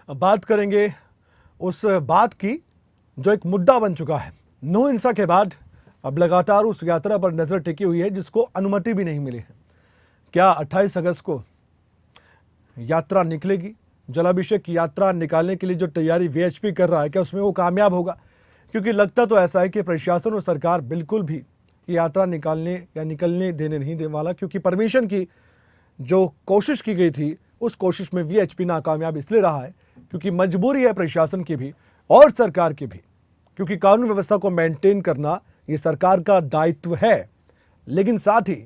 बात करेंगे उस बात की जो एक मुद्दा बन चुका है। नूंह हिंसा के बाद अब लगातार उस यात्रा पर नजर टिकी हुई है जिसको अनुमति भी नहीं मिली है। क्या 28 अगस्त को यात्रा निकलेगी? जलाभिषेक की यात्रा निकालने के लिए जो तैयारी वीएचपी कर रहा है, क्या उसमें वो कामयाब होगा? क्योंकि लगता तो ऐसा है कि प्रशासन और सरकार बिल्कुल भी यात्रा निकालने या निकलने देने नहीं देने वाला, क्योंकि परमिशन की जो कोशिश की गई थी उस कोशिश में वीएचपी नाकामयाब इसलिए रहा है क्योंकि मजबूरी है प्रशासन की भी और सरकार की भी, क्योंकि कानून व्यवस्था को मेंटेन करना ये सरकार का दायित्व है। लेकिन साथ ही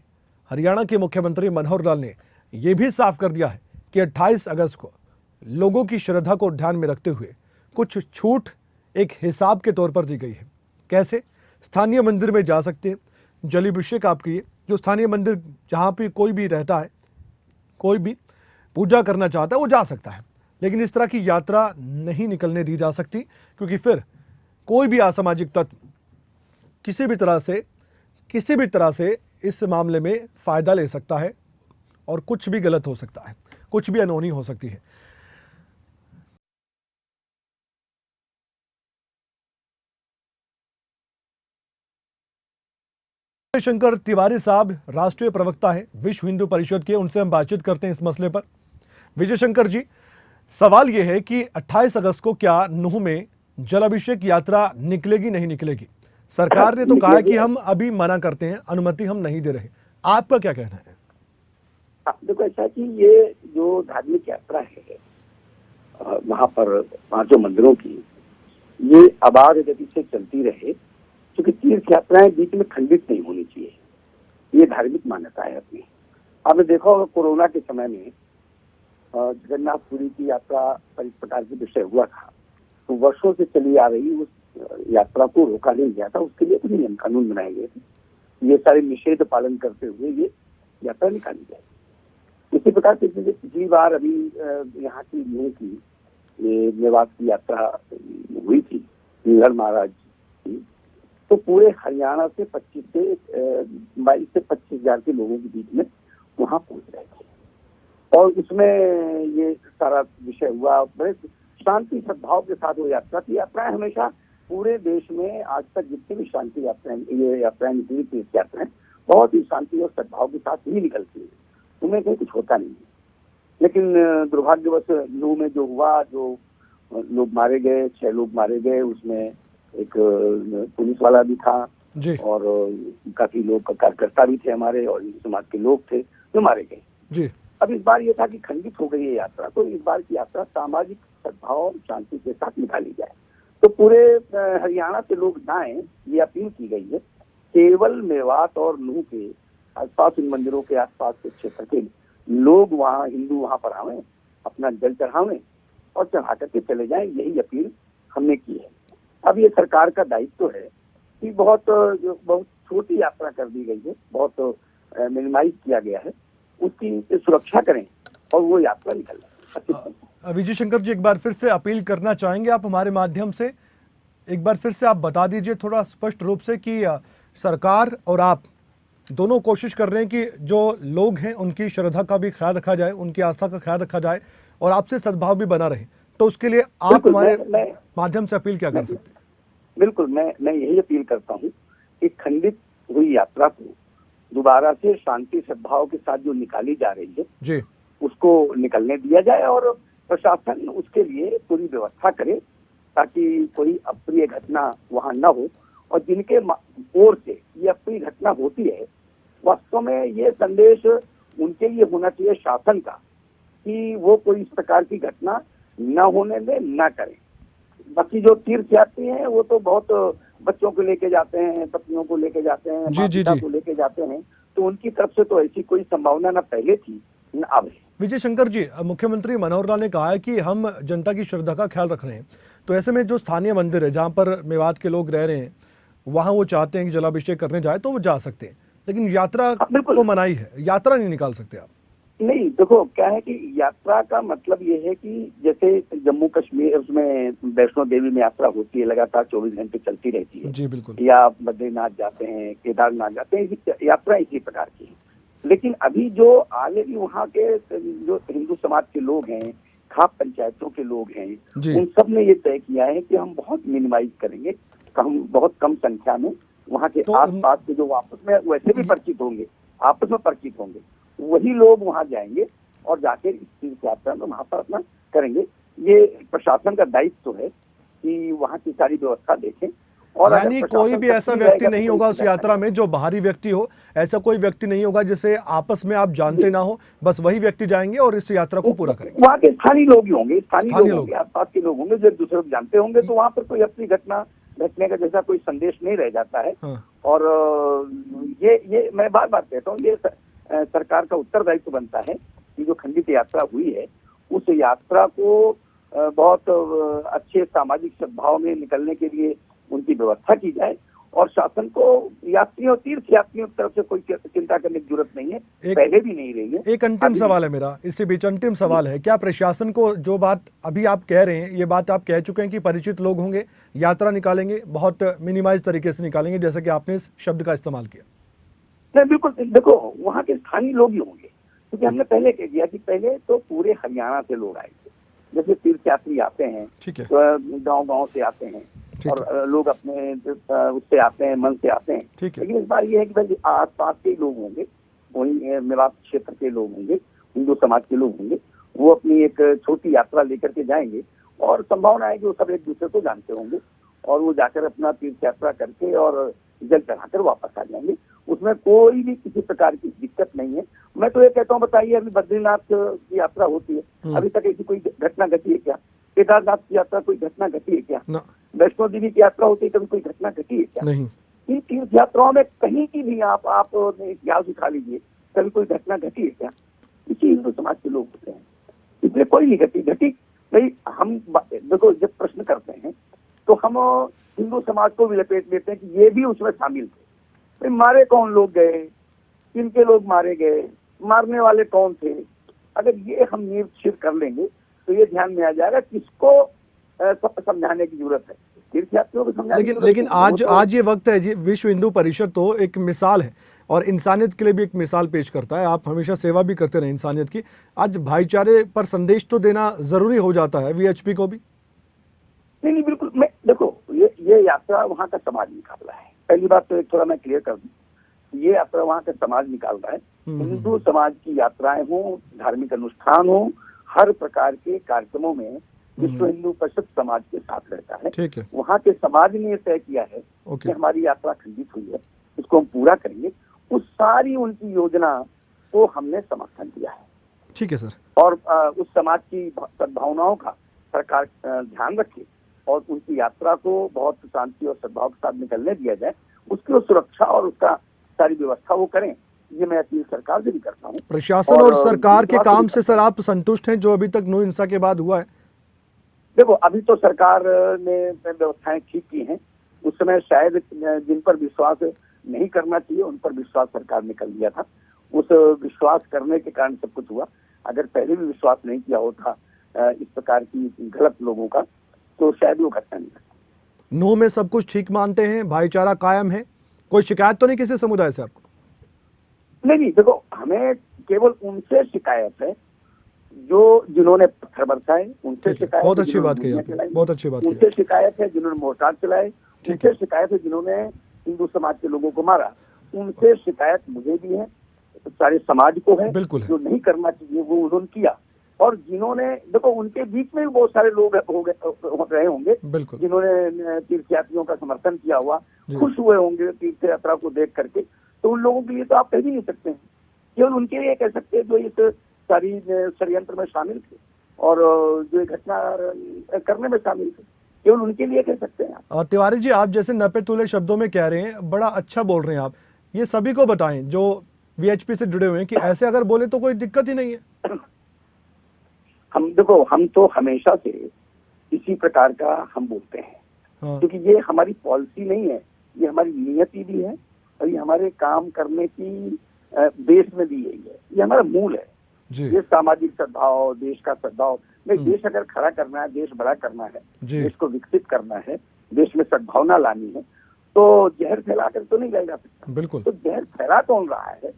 हरियाणा के मुख्यमंत्री मनोहर लाल ने यह भी साफ कर दिया है कि 28 अगस्त को लोगों की श्रद्धा को ध्यान में रखते हुए कुछ छूट एक हिसाब के तौर पर दी गई है। कैसे? स्थानीय मंदिर में जा सकते हैं, जलाभिषेक आपकी जो स्थानीय मंदिर जहाँ पे कोई भी रहता है, कोई भी पूजा करना चाहता है वो जा सकता है, लेकिन इस तरह की यात्रा नहीं निकलने दी जा सकती, क्योंकि फिर कोई भी असामाजिक तत्व किसी भी तरह से इस मामले में फायदा ले सकता है और कुछ भी गलत हो सकता है, कुछ भी अनहोनी हो सकती है। शंकर तिवारी साहब राष्ट्रीय प्रवक्ता है विश्व हिंदू परिषद के, उनसे हम बातचीत करते हैं इस मसले पर। विजय शंकर जी, सवाल यह है कि 28 अगस्त को क्या नूंह में जलाभिषेक यात्रा निकलेगी नहीं निकलेगी? सरकार ने तो कहा है कि हम अभी मना करते हैं, अनुमति हम नहीं दे रहे। आपका क्या कहना है? देखो, ऐसा कि ये जो धार्मिक यात्रा है वहां पर 5 मंदिरों की, ये आबाद गति से चलती रहे, क्योंकि तीर्थ यात्राएं बीच में खंडित नहीं होनी चाहिए। ये धार्मिक मान्यता है अपनी। आपने देखा होगा कोरोना के समय में जगन्नाथपुरी की यात्रा पर इस प्रकार के विषय हुआ था, तो वर्षों से चली आ रही उस यात्रा को रोका नहीं गया था। उसके लिए कुछ नियम कानून बनाए गए थे, ये सारे निषेध पालन करते हुए ये यात्रा निकाली जाए। इसी प्रकार से पिछली बार अभी यहाँ की नूंह की ये मेवात की यात्रा हुई थी, नीलहर महाराज की, तो पूरे हरियाणा से 22 से 25 हजार के लोगों के बीच में वहां पहुंच रहे थे, और उसमें ये सारा विषय हुआ। बड़े शांति सद्भाव के साथ वो यात्रा थी। यात्राएं हमेशा पूरे देश में आज तक जितनी भी शांति यात्राएं, ये यात्राएं निकली थी, इस यात्राएं बहुत ही शांति और सद्भाव के साथ ही निकलती है, उनमें कहीं कुछ होता नहीं है। लेकिन दुर्भाग्यवश नूंह में जो हुआ, जो लोग मारे गए, 6 लोग मारे गए, उसमें एक पुलिस वाला भी था और काफी लोग कार्यकर्ता भी थे हमारे, और हिंदू समाज के लोग थे जो मारे गए जी। अब इस बार ये था कि खंडित हो गई है यात्रा, तो इस बार की यात्रा सामाजिक सद्भाव और शांति के साथ निकाली जाए। तो पूरे हरियाणा से लोग जाएं, ये अपील की गई है। केवल मेवात और नूंह के आसपास, इन मंदिरों के आसपास के क्षेत्र के लोग वहाँ, हिंदू वहाँ पर आवें, अपना जल चढ़ावें और चढ़ा करके चले जाएं, यही अपील हमने की है। अब ये सरकार का दायित्व है कि बहुत छोटी यात्रा कर दी गई है, बहुत मिनिमाइज किया गया है, उसकी सुरक्षा करें और वो यात्रा निकल। विजय शंकर जी, एक बार फिर से अपील करना चाहेंगे आप हमारे माध्यम से? एक बार फिर से आप बता दीजिए थोड़ा स्पष्ट रूप से कि सरकार और आप दोनों कोशिश कर रहे हैं कि जो लोग हैं उनकी श्रद्धा का भी ख्याल रखा जाए, उनकी आस्था का ख्याल रखा जाए और आपसे सद्भाव भी बना रहे, तो उसके लिए आप हमारे माध्यम से अपील क्या कर सकते हैं? बिल्कुल, मैं यही अपील करता हूँ कि खंडित हुई यात्रा को दोबारा से शांति सद्भाव के साथ जो निकाली जा रही है जी, उसको निकलने दिया जाए और प्रशासन उसके लिए पूरी व्यवस्था करे ताकि कोई अप्रिय घटना वहां न हो। और जिनके ओर से ये अप्रिय घटना होती है, वास्तव में ये संदेश उनके लिए होना चाहिए शासन का कि वो कोई इस प्रकार की घटना न होने दें, न करें। बाकी जो तीर्थ यात्री हैं वो तो बहुत बच्चों को लेके जाते हैं, पत्नियों को लेके जाते हैं, माता को लेके जाते हैं, तो उनकी तरफ से तो ऐसी कोई संभावना न पहले थी न अब है। विजय शंकर जी, मुख्यमंत्री मनोहर लाल ने कहा है कि हम जनता की श्रद्धा का ख्याल रख रहे हैं, तो ऐसे में जो स्थानीय मंदिर है जहां पर मेवात के लोग रह रहे हैं, वहां वो चाहते हैं कि जलाभिषेक करने जाए तो वो जा सकते हैं, लेकिन यात्रा को मनाही है, यात्रा नहीं निकाल सकते आप। नहीं, देखो क्या है कि यात्रा का मतलब ये है कि जैसे जम्मू कश्मीर उसमें वैष्णो देवी में यात्रा होती है, लगातार 24 घंटे चलती रहती है जी बिल्कुल, या बद्रीनाथ जाते हैं, केदारनाथ जाते हैं, यात्रा इसी प्रकार की है। लेकिन अभी जो आगे भी वहाँ के जो हिंदू समाज के लोग हैं, खाप पंचायतों के लोग हैं, जी। उन सब ने ये तय किया है कि हम बहुत मिनिमाइज करेंगे, हम बहुत कम संख्या में वहाँ के तो आसपास के जो आपस में वैसे भी परिचित होंगे, आपस में परिचित होंगे, वही लोग वहाँ जाएंगे और जाकर इस तीर्थ यात्रा में वहाँ पर अपना करेंगे। ये प्रशासन का दायित्व है कि वहाँ की सारी व्यवस्था देखें। और अगर यानी प्रशासन कोई भी ऐसा सक्रिय व्यक्ति रहेगा तो नहीं कोई होगा उस शिकायत यात्रा में जो बाहरी व्यक्ति हो, ऐसा कोई व्यक्ति नहीं होगा जिसे आपस में आप जानते ना हो, बस वही व्यक्ति जाएंगे और इस यात्रा को पूरा करेंगे। वहाँ के स्थानीय लोग ही होंगे, स्थानीय स्थानीय लोग लोग। होंगे, आसपास के लोग होंगे जो एक दूसरे को जानते होंगे, तो वहाँ पर कोई अपनी घटना घटने का जैसा कोई संदेश नहीं रह जाता है। हाँ। और ये मैं बार बार कहता हूँ, ये सरकार का उत्तरदायित्व बनता है कि जो खंडित यात्रा हुई है उस यात्रा को बहुत अच्छे सामाजिक सद्भाव में निकलने के लिए उनकी व्यवस्था की जाए और शासन को यात्रियों, तीर्थ यात्रियों की तरफ से कोई चिंता करने की जरूरत नहीं है, पहले भी नहीं रही है। एक अंतिम सवाल है मेरा, इसी बीच अंतिम सवाल है, क्या प्रशासन को जो बात अभी आप कह रहे हैं, ये बात आप कह चुके हैं कि परिचित लोग होंगे, यात्रा निकालेंगे, बहुत मिनिमाइज तरीके से निकालेंगे, जैसे कि आपने इस शब्द का इस्तेमाल किया? नहीं, बिल्कुल। देखो, वहाँ के स्थानीय लोग ही होंगे, क्योंकि हमने पहले कह दिया कि पहले तो पूरे हरियाणा से लोग आए थे। जैसे तीर्थ यात्री आते हैं, ठीक है, तो गांव-गांव से आते हैं और लोग अपने उससे आते हैं, मन से आते हैं। लेकिन इस बार ये है कि भाई आस-पास के लोग होंगे, वही मेवात क्षेत्र के लोग होंगे, हिंदू समाज के लोग होंगे, वो अपनी एक छोटी यात्रा लेकर के जाएंगे और संभावना है कि वो सब एक दूसरे को जानते होंगे और वो जाकर अपना तीर्थ यात्रा करके और जल चढ़ाकर वापस आ जाएंगे। उसमें कोई भी किसी प्रकार की दिक्कत नहीं है। मैं तो ये कहता हूँ, बताइए, अभी बद्रीनाथ की यात्रा होती है, अभी तक ऐसी कोई घटना घटी है क्या? केदारनाथ की यात्रा कोई घटना घटी है क्या? वैष्णो देवी की यात्रा होती है, कभी कोई घटना घटी है क्या? नहीं। इन तीर्थ यात्राओं में कहीं की भी आप इतिहास उठा लीजिए, कभी कोई घटना घटी है क्या? इसी हिंदू समाज के लोग होते हैं, इसलिए कोई नहीं घटी। भाई हम देखो, जब प्रश्न करते हैं तो हम हिंदू समाज को भी लपेट लेते हैं कि ये भी उसमें शामिल थे। भाई मारे कौन लोग गए, किनके लोग मारे गए, मारने वाले कौन थे? अगर ये हम निश्चित कर लेंगे तो ये ध्यान में आ जाएगा किसको समझाने की जरूरत है, तीर्थयात्रियों को समझाने की जरूरत है। लेकिन आज ये वक्त है जी, विश्व हिंदू परिषद तो एक मिसाल है और इंसानियत के लिए भी एक मिसाल पेश करता है। आप हमेशा सेवा भी करते रहे इंसानियत की, आज भाईचारे पर संदेश तो देना जरूरी हो जाता है वीएचपी को भी। नहीं, बिल्कुल। मैं देखो, ये यात्रा वहाँ का समाज निकाल रहा है। पहली बात तो एक थोड़ा मैं क्लियर कर दूं, ये यात्रा वहाँ का समाज निकाल रहा है। हिंदू समाज की यात्राएं हो, धार्मिक अनुष्ठान हो, हर प्रकार के कार्यक्रमों में विश्व हिंदू परिषद समाज के साथ रहता है। ठीक है। वहाँ के समाज ने तय किया है कि हमारी यात्रा खंडित हुई है, इसको हम पूरा करेंगे। उस सारी उनकी योजना को हमने समर्थन दिया है। ठीक है सर। और उस समाज की सद्भावनाओं का सरकार ध्यान रखे और उनकी यात्रा को बहुत शांति और सद्भाव के साथ निकलने दिया जाए, उसकी सुरक्षा और उसका सारी व्यवस्था वो करें। ये मैं अपील सरकार से भी करता हूँ। प्रशासन और सरकार के काम से सर आप संतुष्ट हैं जो अभी तक नौ हिंसा के बाद हुआ है? देखो, अभी तो सरकार ने व्यवस्थाएं ठीक की हैं। उस समय शायद जिन पर विश्वास नहीं करना चाहिए उन पर विश्वास सरकार ने कर लिया था। उस विश्वास करने के कारण सब कुछ हुआ। अगर पहले भी विश्वास नहीं किया होता इस प्रकार की गलत लोगों का, तो शायद वो घटना नहीं घटती। नौ में सब कुछ ठीक मानते हैं, भाईचारा कायम है, कोई शिकायत तो नहीं किसी समुदाय से आपको? नहीं, देखो, हमें केवल उनसे शिकायत है जो जिन्होंने पत्थर बरसाए, उनसे शिकायत। बहुत अच्छी बात कही आपने, बहुत अच्छी बात कही। उनसे शिकायत है जिन्होंने मोर्टार चलाए, उनसे शिकायत है जिन्होंने हिंदू समाज के लोगों को मारा, उनसे शिकायत मुझे भी है, सारे समाज को है। जो नहीं करना चाहिए वो उन्होंने किया। और जिन्होंने, देखो, उनके बीच में भी बहुत सारे लोग हो रहे होंगे जिन्होंने तीर्थ यात्रियों का समर्थन किया हुआ, खुश हुए होंगे तीर्थ यात्रा को देख करके। तो उन लोगों के लिए तो आप कह भी नहीं सकते हैं, केवल उनके लिए कह सकते हैं जो इस सारी षड्यंत्र में शामिल थे और जो घटना करने में शामिल थे, केवल उनके लिए कह सकते हैं। और तिवारी जी, आप जैसे नपे तुले शब्दों में कह रहे हैं, बड़ा अच्छा बोल रहे हैं आप, ये सभी को बताएं जो वीएचपी से जुड़े हुए हैं कि ऐसे अगर बोले तो कोई दिक्कत ही नहीं है। हम तो हमेशा से इसी प्रकार का हम बोलते हैं। क्योंकि ये हमारी पॉलिसी नहीं है, ये हमारी नियति भी है और ये हमारे काम करने की देश में दी गई है। ये हमारा मूल है। ये सामाजिक सद्भाव, देश का सद्भाव। देश अगर खड़ा करना है, देश बड़ा करना है, देश को विकसित करना है, देश में सद्भावना लानी है, तो जहर फैलाकर तो नहीं जा सकता। बिल्कुल। तो जहर फैला कौन रहा है,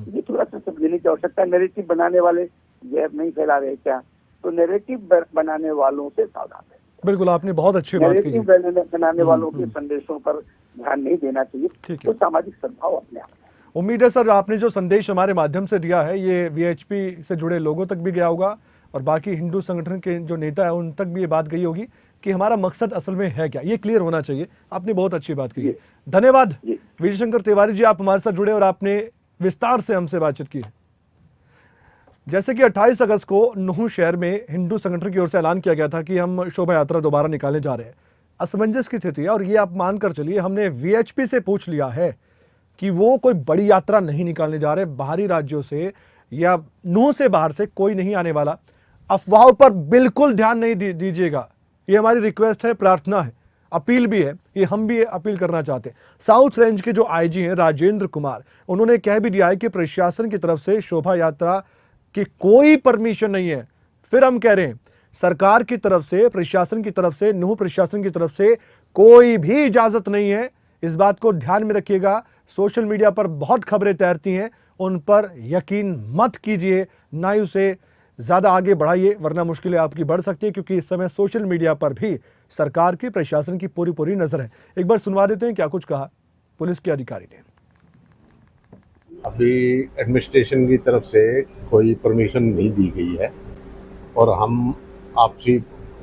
ये थोड़ा सा समझने की आवश्यकता है। नैरेटिव बनाने वाले जहर नहीं फैला रहे क्या, तो नैरेटिव बनाने वालों से सावधान है। बिल्कुल, आपने बहुत अच्छी बात कही है। नैरेटिव बनाने वालों के संदेशों पर ध्यान नहीं देना चाहिए। ठीक है। तो सामाजिक सद्भाव अपने आप में। उम्मीद है सर, आपने जो संदेश हमारे माध्यम से दिया है ये वीएचपी से जुड़े लोगों तक भी गया होगा और बाकी हिंदू संगठन के जो नेता है उन तक भी ये बात गई होगी कि हमारा मकसद असल में है क्या, ये क्लियर होना चाहिए। आपने बहुत अच्छी बात कही है। धन्यवाद विजय शंकर तिवारी जी, आप हमारे साथ जुड़े और आपने विस्तार से हमसे बातचीत की। जैसे कि 28 अगस्त को नुहू शहर में हिंदू संगठन की ओर से ऐलान किया गया था कि हम शोभा यात्रा दोबारा निकालने जा रहे हैं। असमंजस की स्थिति है और ये आप मानकर चलिए, हमने वीएचपी से पूछ लिया है कि वो कोई बड़ी यात्रा नहीं निकालने जा रहे, बाहरी राज्यों से या नुहू से बाहर से कोई नहीं आने वाला। अफवाहों पर बिल्कुल ध्यान नहीं दीजिएगा, ये हमारी रिक्वेस्ट है, प्रार्थना है, अपील भी है, ये हम भी अपील करना चाहते हैं। साउथ रेंज के जो आईजी हैं राजेंद्र कुमार, उन्होंने कह भी दिया है कि प्रशासन की तरफ से शोभा यात्रा की कोई परमिशन नहीं है। फिर हम कह रहे हैं, सरकार की तरफ से, प्रशासन की तरफ से, नुहू प्रशासन की तरफ से कोई भी इजाजत नहीं है। इस बात को ध्यान में रखिएगा। सोशल मीडिया पर बहुत खबरें तैरती हैं, उन पर यकीन मत कीजिए, ना ही उसे ज्यादा आगे बढ़ाइए, वरना मुश्किलें आपकी बढ़ सकती है, क्योंकि इस समय सोशल मीडिया पर भी सरकार की, प्रशासन की पूरी नजर है। एक बार सुनवा देते हैं क्या कुछ कहा पुलिस के अधिकारी ने। अभी एडमिनिस्ट्रेशन की तरफ से कोई परमिशन नहीं दी गई है और हम आपसी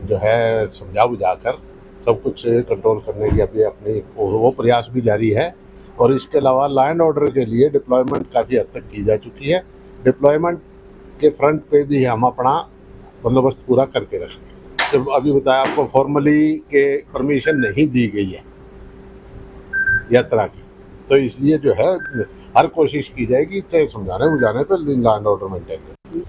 जो है समझा बुझाकर सब कुछ कंट्रोल करने की अभी अपनी वो प्रयास भी जारी है। और इसके अलावा लॉ एंड ऑर्डर के लिए डिप्लॉयमेंट काफ़ी हद तक की जा चुकी है। डिप्लॉयमेंट के फ्रंट पे भी हम अपना बंदोबस्त पूरा करके रखेंगे। जब अभी बताया आपको, फॉर्मली के परमिशन नहीं दी गई है यात्रा की, तो इसलिए जो है हर कोशिश की जाएगी, चाहे समझाने बुझाने पर लॉ एंड ऑर्डर मेंटेन करें।